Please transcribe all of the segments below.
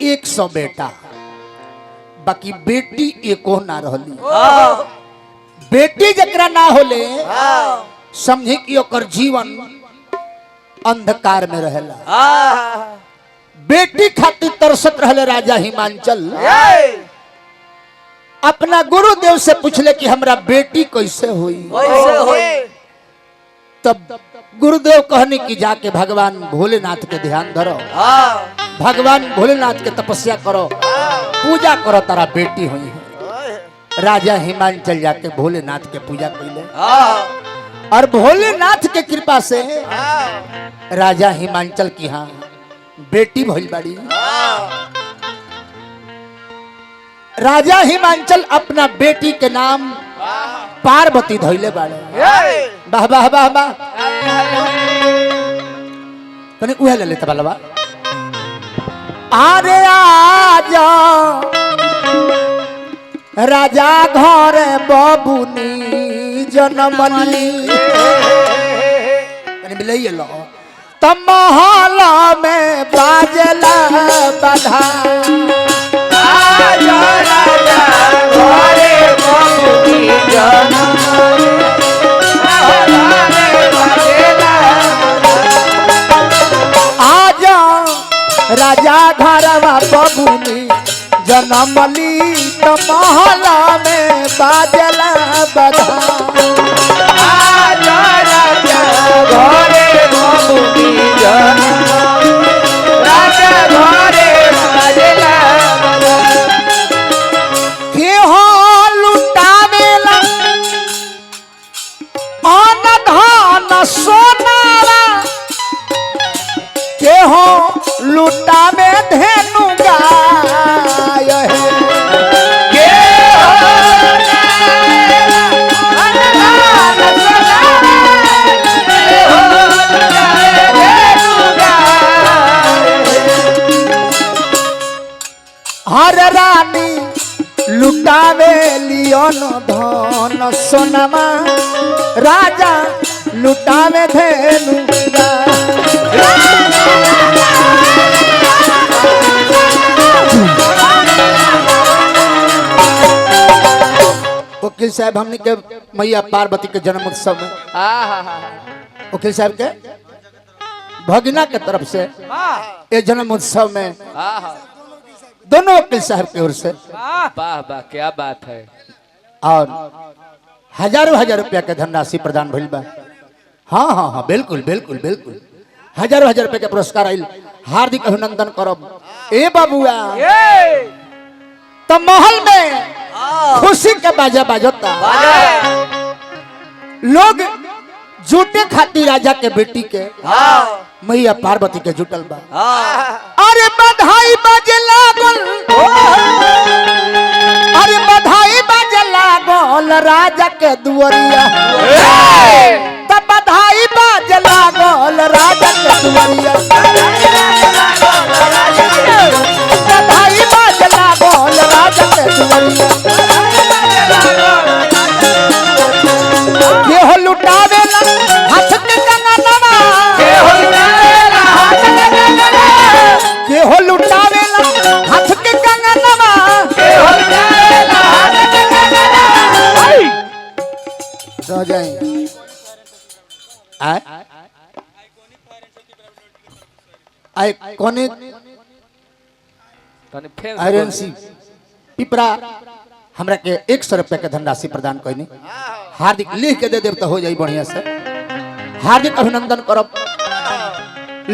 100 बेटा बाकी बेटी एको ना रहली। बेटी जकरा ना होले समझे कि ओकर जीवन अंधकार में रहेला। बेटी खातिर तरसत रहले राजा हिमांचल। अपना गुरुदेव से पूछले कि हमरा बेटी कैसे हुई। तब गुरुदेव कहने की जाके भगवान भोलेनाथ के ध्यान धरो, भगवान भोलेनाथ के तपस्या करो, पूजा करो, तारा बेटी हुई है। राजा हिमांचल जाके भोलेनाथ के पूजा कैले और भोलेनाथ के कृपा से राजा हिमांचल की हाँ बेटी भइल बाड़ी। राजा हिमांचल अपना बेटी के नाम पार्वती धइले बाड़े। वाह वाह वाह वाह। तने उहे ले लेता बालवा। अरे आजा राजा घर बबुनी जनमली तने मिलई लो तब महला में बाजला बधाई। आजा राजा घरे बबुनी जनमली महला में बाजला आजा राजा घरवा बबुनी जनमली तो महला में बाजला बधाई। आजा राजा घरे बबुनी जनमली राजा घरे बाजला के हो लुटावेला अन धन सोनारा के हो लुटावे धेनु गाय है। के हो अन धन सोनारा के हो लुटावे धेनु गाय हर रानी लुटावे लियोन धन सोनमा राजा लुटावे धेनु वकील साहब हमने के मैया पार्वती के जन्म उत्सव में वकील साहब के भगना के तरफ से ये जन्म उत्सव में दोनों वकील साहब की ओर से वाह वाह क्या बात है। और हजारों हजार रुपया के धनराशि प्रदान भइल बा। हाँ हाँ हाँ बिल्कुल बिल्कुल बिल्कुल हजारों हजार रुपया के पुरस्कार आइल। हार्दिक अभिनंदन करब ए बाबुआ। तो महल में खुशी के बाजा बाजता लोग जुटे खातिर राजा के बेटी के मैया पार्वती के जुटल बा। अरे बधाई बाजे लागल अरे बधाई बाजे लागल राजा के दुआरिया तब बधाई बाजे लागल राजा के दुआरिया बधाई बाजे लागल राजा के दुआरिया के हो लुटावेला हाथ के कंगनवा के हो लुटावेला के हो लुटावेला हाथ के कंगनवा के हो लुटावेला हाथ के कंगनवा सो जाए आई कोने आयरन सी पिपरा हमरा के 100 रुपया के धनराशि प्रदान करनी। हार्दिक लिख के दे देव तो हो जाई बढ़िया से। हार्दिक अभिनंदन करब।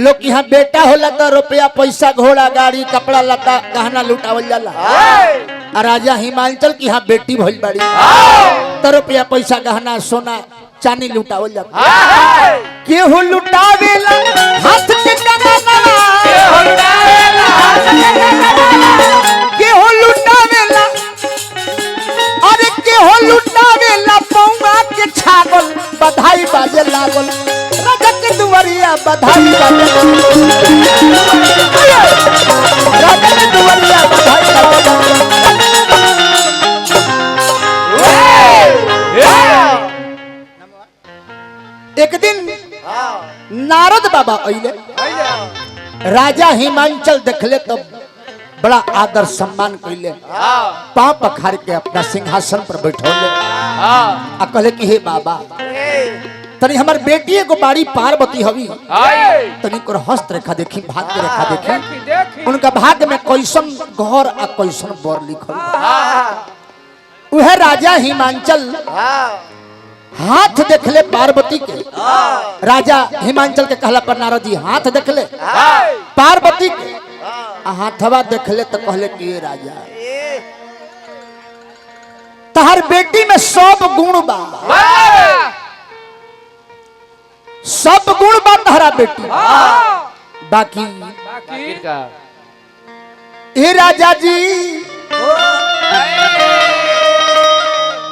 लोग यहाँ बेटा होला तो रुपया पैसा घोड़ा गाड़ी कपड़ा लता गहना लुटावल जाला। राजा हिमांचल की यहाँ बेटी भइल बाड़ी तो रुपया पैसा गहना सोना चांदी लुटावल जाला। केहू लुटावेला हाथ के कंगनवा केहू लुटावेला हाथ के कंगनवा केहू लुटावेला अरे केहू लुटावेला पौवा के छागल बधाई बाजे लागल राजा के दुआरिया बधाई बाजे राजा के दुआरिया बधाई बाजे। एक दिन नारद बाबा अइले राजा हिमांचल देखले तब बड़ा आदर सम्मान कैले, पांव पखार के अपना सिंहासन पर बैठौले आ कहले कि हे बाबा तनी हमार बेटी एगो बाड़ी पार्वती हवी, तनी को हस्त रेखा देखी, भाग्य रेखा देखी, उनका भाग्य में कैसन घर आ कैसन बर लिखल। वह राजा हिमांचल हाथ देखले पार्वती के, राजा हिमांचल के कहला पर नारद जी हाथ देखले पार्वती के, हाथवा देखले तो कहले कि ये राजा तहर बेटी में सब गुण बा, सब गुण बा तहरा बेटी, बाकी ए राजा जी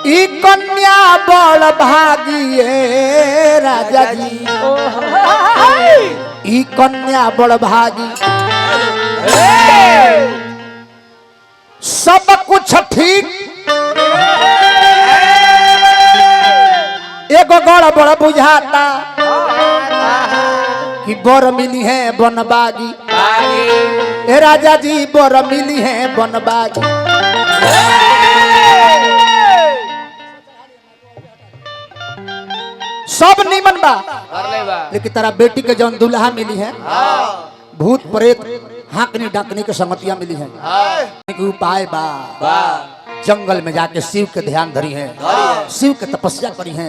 ई कन्या बड़ भागी है राजा जी, ई कन्या बड़ भागी, सब कुछ ठीक एगो गड़बड़ बुझाता कि बर मिली है बनबागी, ए राजा जी बर मिली है बनबागी। सब नीमन बा, लेकिन तारा बेटी के जौन दुल्हा मिली है भूत प्रेत हाकनी डाकनी के संगतियां मिली है, उपाय बा जंगल में जाके शिव के ध्यान धरी है, शिव के तपस्या करी है,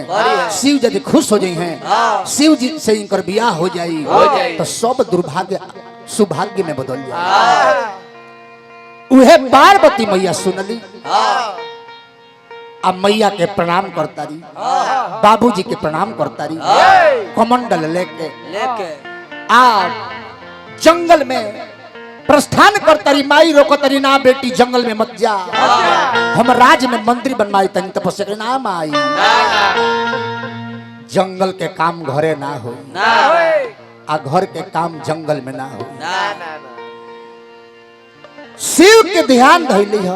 शिव यदि खुश हो जाई हैं, शिव जी से इनकर बियाह हो जाई तो सब दुर्भाग्य सौभाग्य में बदल जाए। उहे पार्वती मैया सुनली अब मैया के प्रणाम करता रही, बाबूजी के प्रणाम करता रही, कमंडल लेके आ जंगल में प्रस्थान करता रही। माई रोकतरी ना बेटी जंगल में मत जा, हम राज में मंत्री बनवाई तनी तपस्या ना माई, जंगल के काम घरे ना हो, आ घर के काम जंगल में ना हो। शिव के ध्यान धैली हो,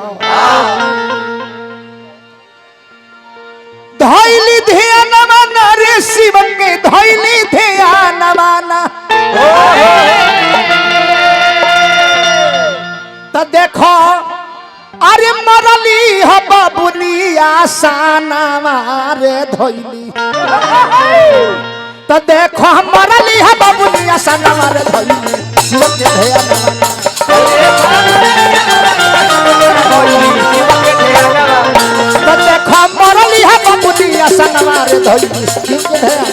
धैली ध्यान माना रे शिव के धैली ध्यान माना, तो देखो अरे मरली हो बाबुनी आसाना मारे धैली, तो देखो मरली हो बाबुनी आसाना मारे धैली, शिव के ध्यान माना, तो देखो मरली हो बाबुनी आसाना मारे धैली, शिव के ध्यान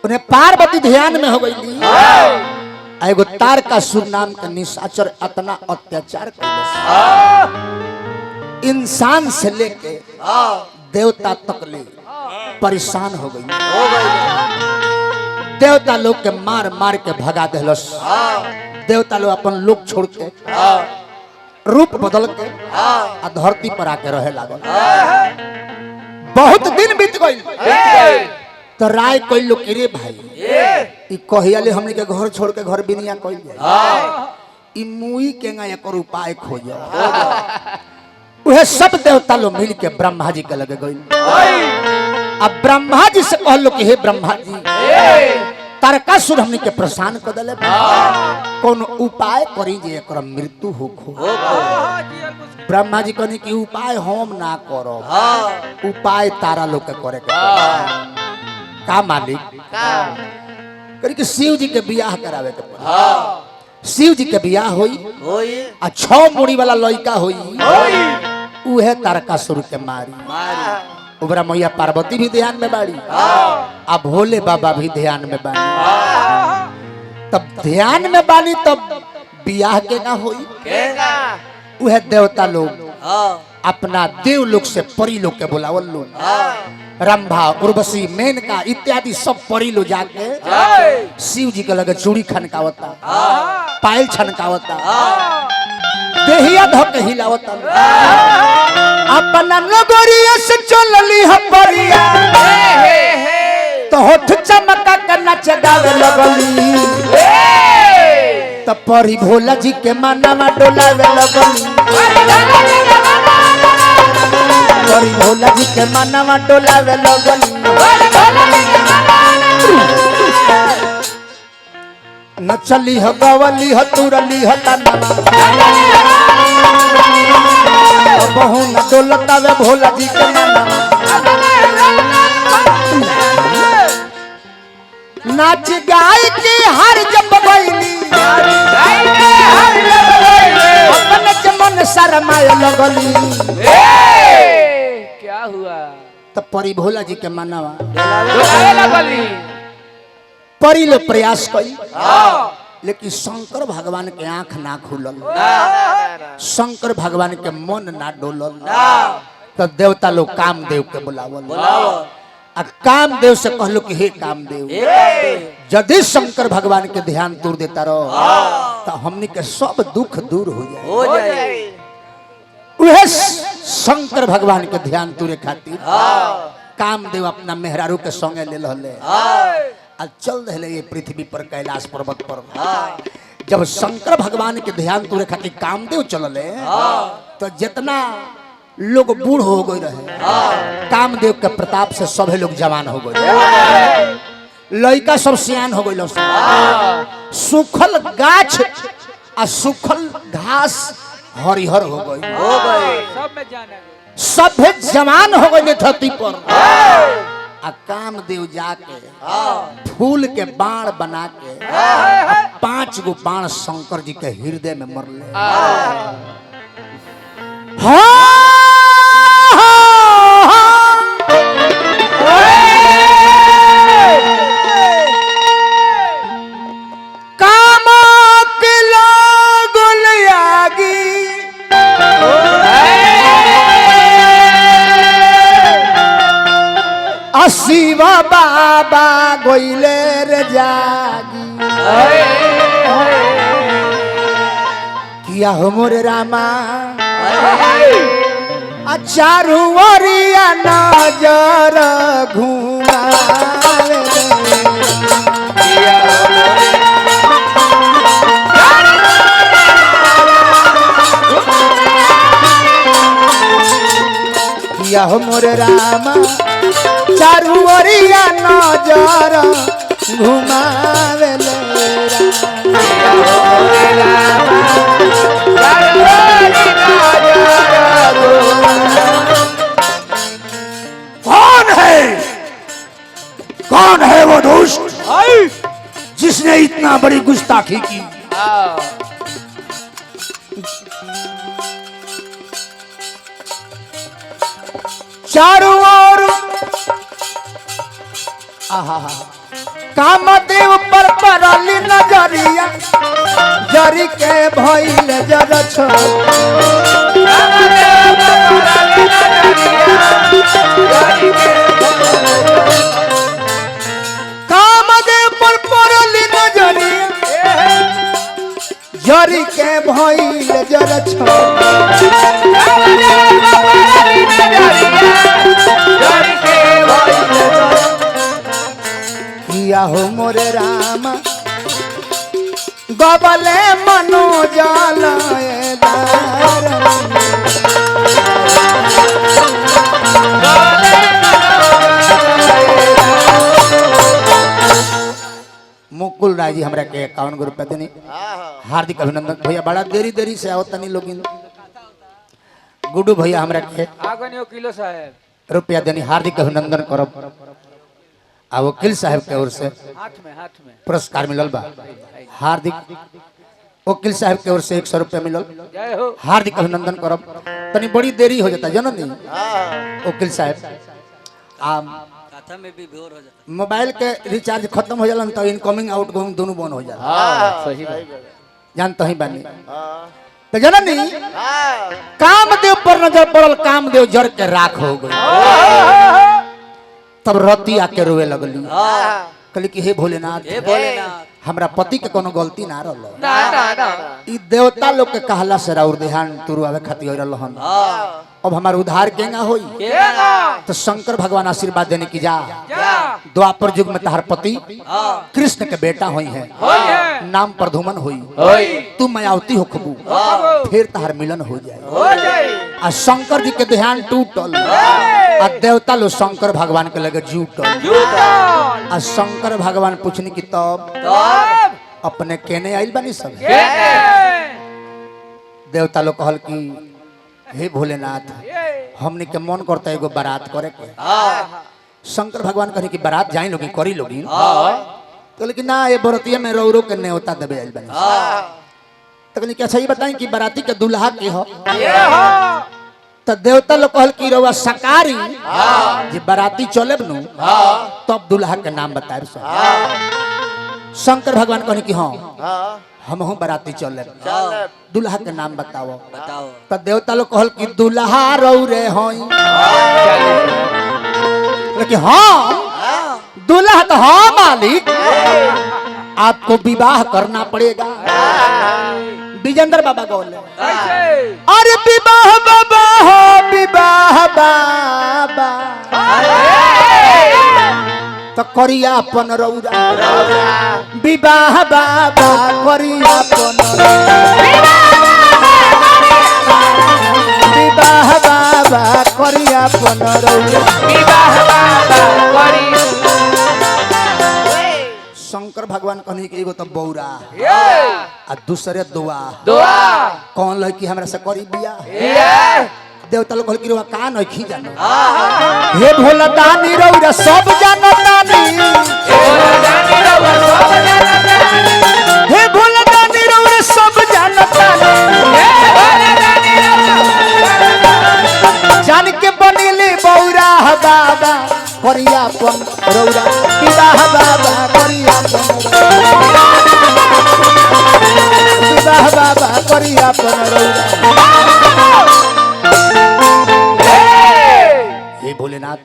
उन्हें पार्वती ध्यान में हो गई। एगो तारकासुर नाम का निशाचर इतना अत्याचार कर इंसान से लेके देवता तक ले परेशान हो गई। देवता लोग के मार मार के भगा देलस, देवता लोग अपन लोग छोड़ के रूप बदल के आ धरती पर आके रहे लागल। बहुत दिन बीत गई तो राय कोई लोग रे भाई कहियाले हमने के घर छोड़ के घर बिनिया कोई जाए, ई मुई के ना एकर उपाय खोजो। वह सब देवता लोग मिल के ब्रह्मा जी के लगे गई। अब ब्रह्मा जी से कहलो कि हे ब्रह्मा जी तारकासुर हमने के प्रशान कर दले, कौन उपाय करी जे एकर मृत्यु होखो। ब्रह्मा जी कहनी कि उपाय हम ना करो, उपाय तारा लोग के करे के का मालिक करी कि शिव जी के बियाह करावे के पड़ी। शिव जी के बियाह होई आ 6 मुड़ी वाला लड़का होई, उहे तारकासुर के मारी। उबरा मैया पार्वती भी ध्यान में बाड़ी, आ भोले बाबा भी ध्यान में बानी। तब ध्यान में बानी तब बियाह के ना होई। उहे देवता लोग अपना देव लोग से परी लोग के बुलावल लोग, रंभा उर्वशी मेनका इत्यादि सब परी लो जाके शिव जी के लगे चूड़ी खनकावता, पायल छनकावता, देहिया धक हिलावता। अपना नगरिया से चलली हपरिया तो होठ चमका के नच गावे लगली, तो परी भोला जी के मनवा डोलावे लगली, परी भोला जी के मनवा डोलावे लगली। नचली ह गवली ह तुरली ह तनमा बहु न डोलता वे भोला जी के मनवा नाच गाय के हर जब गईली अपन मन शरमाए लगली क्या हुआ? तो परी भोला जी के मनवा डोलाए लगली। परी ले प्रयास कई लेकिन शंकर भगवान के आंख ना खुलल शंकर भगवान के मन ना डोलल तो देवता लोग कामदेव के बुलावल आ कामदेव से कहलो कि हे कामदेव यदि शंकर भगवान के ध्यान दूर देता रहो तो हमनी के सब दुख दूर हो जाए उहे शंकर भगवान के ध्यान दूरे खातिर कामदेव अपना मेहरारू के संगे ले लहले आ चल रहे ये पृथ्वी पर कैलाश पर्वत पर जब शंकर भगवान के ध्यान दूरे खातिर कामदेव चलले तो जितना लोग बूढ़ हो गए रहे कामदेव के प्रताप से सभी लोग जवान हो गए लड़का सब सियान हो गए सूखल गाछ आ सूखल घास हरिहर हो गई सब जवान हो गए धरती पर आ कामदेव जाके फूल के बाण बना के 5 गो बाण शंकर जी के हृदय में मरले शिवा बाबा गोइले रे जागी किया हो मोरे रामा चारू ओरिया नजर घुमावे किया हो मोरे रामा चारू ओरिया नजर घुमावे कौन है वो दुष्ट जिसने इतना बड़ी गुस्ताखी की चारों ओर कामदेव पर पड़ली नजरिया जरी के भइल जर कामदेव पर पड़ली नजरिया जरी के भइल जर किया हो मोरे राम गबले मनो जाल मुकुल राय जी हमरा के 51 रुपया देनी हार्दिक अभिनंदन भैया बड़ा देरी से आओ तनी लोग गुड्डू भैया हमरा के किलो साहब रुपया देनी हार्दिक अभिनंदन करब आ वकील साहब के ओर से हाथ में पुरस्कार मिलल बा हार्दिक वकील साहब के ओर से 100 रुपया मिलल हार्दिक अभिनंदन करब तनी बड़ी देरी हो जाता जननी वकील साहब आ में भी भोर हो जाता मोबाइल के रिचार्ज खत्म हो जाला तो इनकमिंग आउटगोइंग दोनों बंद हो जाला सही बात जानते ही बानी तो जननी कामदेव पर नजर पड़ल कामदेव जर के राख हो गई तब रती आके रोवे लगली कहली कि हे भोलेनाथ हमरा पति के कोनो गलती ना रहल ई देवता लोग के कहला से राउर ध्यान तुरु आवे खातिर रहल हन अब हमार उद्धार केंगा होई तो शंकर भगवान आशीर्वाद देने की जा द्वापर युग में तहार पति कृष्ण के बेटा होई है नाम प्रधुमन होई तू मायावती हो खबू फिर तहार मिलन हो जाए आ शंकर जी के ध्यान टूटल आ देवता लोग शंकर भगवान के लगे जुटल आ शंकर भगवान पूछनी की तब अपने केने आइल बानी सब के देवता लोग कहल कि हे भोलेनाथ हमने के मन करता है एगो बारात करे के शंकर भगवान कहे कि बारात जाई लोगी करी लोगी तो लेकिन ना ये बरतिया में रो के न्योता देवे आइल बानी तो कहनी कि अच्छा ये बताएं कि बाराती के दूल्हा के हो तो देवता लोग कहल कि रउआ सकारी जे बाराती चले नु तब दूल्हा के नाम बताए शंकर भगवान कहने कि हाँ हम हूँ बाराती चले दूल्हा के नाम बताओ बताओ तो देवता लोग कहल कि दूल्हा रऊ रे होई लेकिन हाँ दूल्हा तो हाँ मालिक आपको विवाह करना पड़ेगा विजेंद्र बाबा बोले अरे विवाह बाबा हो विवाह बाबा तो करिया अपन रौरा विवाह बाबा करिया अपन विवाह बाबा करिया अपन रौरा शंकर भगवान कहने कि एगो तो बौरा आ दूसरे दुआ कौन लड़की हमरा से करी बिया देवता लोग कहल कि का नहीं जानो हे भोला दानी रौरा सब जानो दानी हे भोला दानी रौरा सब जानो दानी जान के बनिले बौरा बाबा करिया अपन रौरा विवाह बाबा करिया अपन विवाह बाबा करिया अपन रौरा हे भोलेनाथ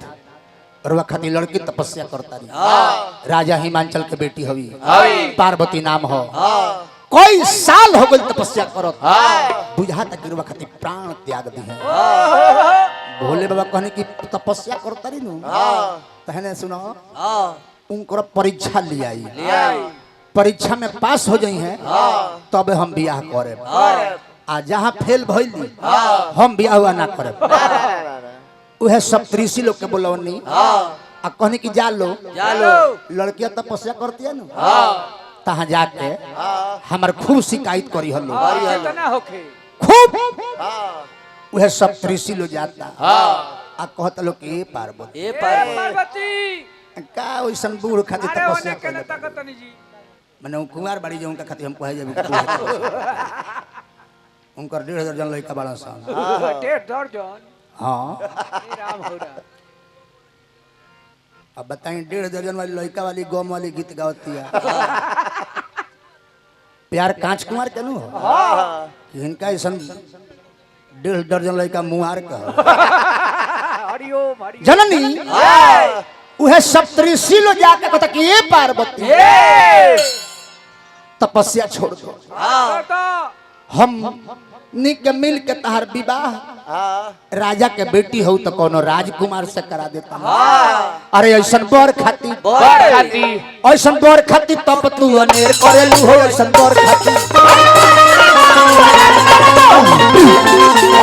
रउआ खातिर लड़की तपस्या करता रही राजा हिमांचल के बेटी हवी पार्वती नाम हो कोई साल हो गई तपस्या करत बुझा तक रउआ खातिर प्राण त्याग दी है भोले बाबा कहने की तपस्या करता रही नु तहने सुनो उनकर परीक्षा लियाई परीक्षा में पास हो जाई है तब हम बियाह करे आ जहाँ फेल भइली हम बियाह हुआ ना करे उहे सप्तऋषि लोग के बोलवनी आ कहने की जा लो लड़कियां तपस्या करती है ना तहाँ जाके हमार खूब शिकायत करी हलो खूब उहे सप्तऋषि लोग जाता आ कहता लोग कि पार्वती का ओइसन बूढ़ खातिर तपस्या करे माने कुमार बाड़ी जो उनका खातिर हम कहे जाबी उनकर 1.5 दर्जन लड़का बाड़ा सन 1.5 दर्जन हाँ राम हो रहा अब बताएं 1.5 दर्जन वाली लड़का वाली गम वाली गीत गाती है प्यार कांच कुमार के नु कि इनका ऐसा 1.5 दर्जन लड़का मुहार का हरिओम हरि जननी उहे सप्तऋषि लो जाके कहता कि ये पार्वती तपस्या छोड़ दो हम निक मिल के तहार विवाह राजा के बेटी हो तो कोनो राजकुमार से करा देता अरे ऐसन बर खाती ऐसन बर खाती तब तू अनेर करेलू हो ऐसन बर खाती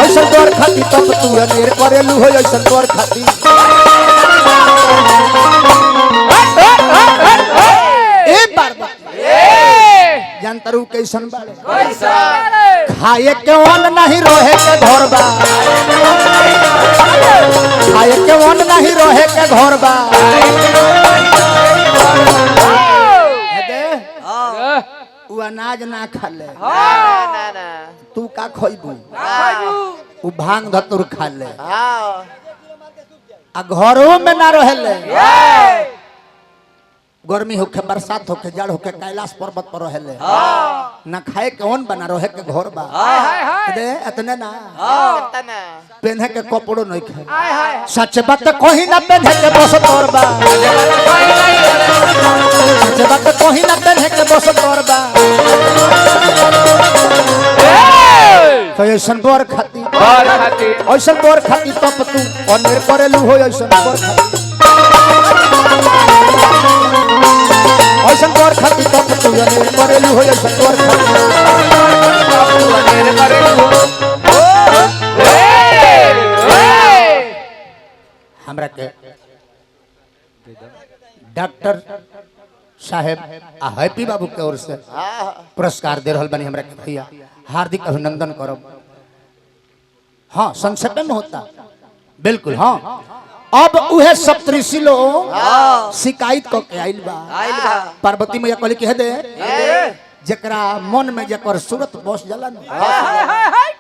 ऐसन बर खाती तब तू अनेर करेलू हो ऐसन बर खाती ए पार्वती जानता रू कैसन बारे खाए के वन नहीं रहे के घर बा खाए के वन नहीं रहे के घर बा उ अनाज ना खाले तू का खइबू उ भांग धतुर खा ले आ घरों में ना रहेले गर्मी होके बरसात होके जड़ होके कैलाश पर्वत पर रहेले ना खाए कौन बना रहे के घर बा दे इतने ना पहने के कपड़ो नहीं खे सच बात कहीं ना पहने के बस तोर बा सच बात कहीं ना पहने के बस तोर बा तो ऐसन बोर खाती ऐसन बोर खाती तब तू अनेर करेलू हो ऐसन बोर खाती ऐसन बोर खाती तब तू अनेर करेलू हो ऐसन बोर हमरा के डॉक्टर साहेब आ हैप्पी बाबू के ओर से पुरस्कार दे रहल बनी हमरा के भैया हार्दिक अभिनंदन करब। हाँ संक्षेप में होता बिल्कुल। हाँ अब उहे सप्तऋषि लोग शिकायत क के आइल बा पार्वती मैया कहली कि हे दे जकरा मन में जकर सूरत बस जाला न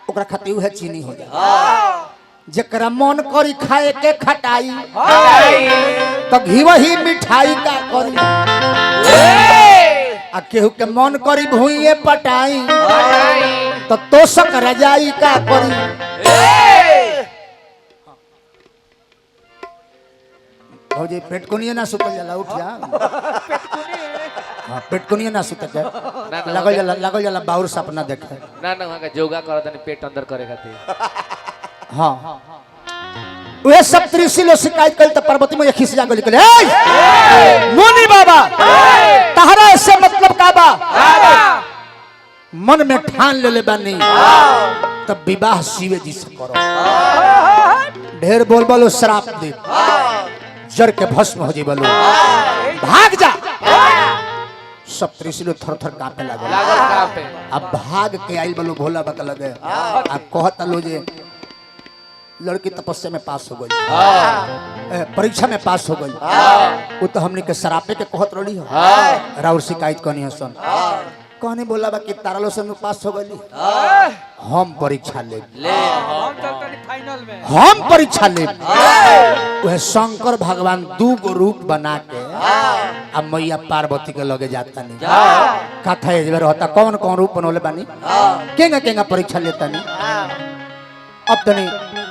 ओकरा खातिर उहे चीनी हो जाला। जकरा मन करी खाए के खटाई तो घीव ही मिठाई का करी आ केहू के मन करी भुइये पटाई तो तोषक रजाई का करी। भौजी पेटकुनिया ना सुतल जाला उठ जा। हाँ पेटकुनिया ना सुतल जा लगल जाला बाउर सपना देखे ना ना वहाँ का योगा कर दनी पेट अंदर करे खातिर। हाँ वे सब त्रिशी लोग शिकायत कल तो पार्वती में खिस जा गली कहले मुनि बाबा तहरा से मतलब का बा मन में ठान ले बानी तब विवाह शिवे जी से करो। ढेर बोल बोलो श्राप दे जर के भस्म हो जी बोलो भाग जा। सब त्रिशी लोग थर थर कांपे लगे अब भाग के आइल बोलो भोला बक लगे अब कहता लो जे लड़की तपस्या में पास हो गई परीक्षा में पास हो गई वो तो हमने के सरापे के कहत रही हो राउर शिकायत कहनी है सुन कहने बोला बा कि तारा लो से पास हो गई हम परीक्षा ले हम परीक्षा ले वह शंकर भगवान दू गो रूप बना के अब मैया पार्वती के लगे जाता नहीं कथा ये होता कौन कौन रूप बनोले बानी केंगा केंगा परीक्षा लेता नहीं अब तो नहीं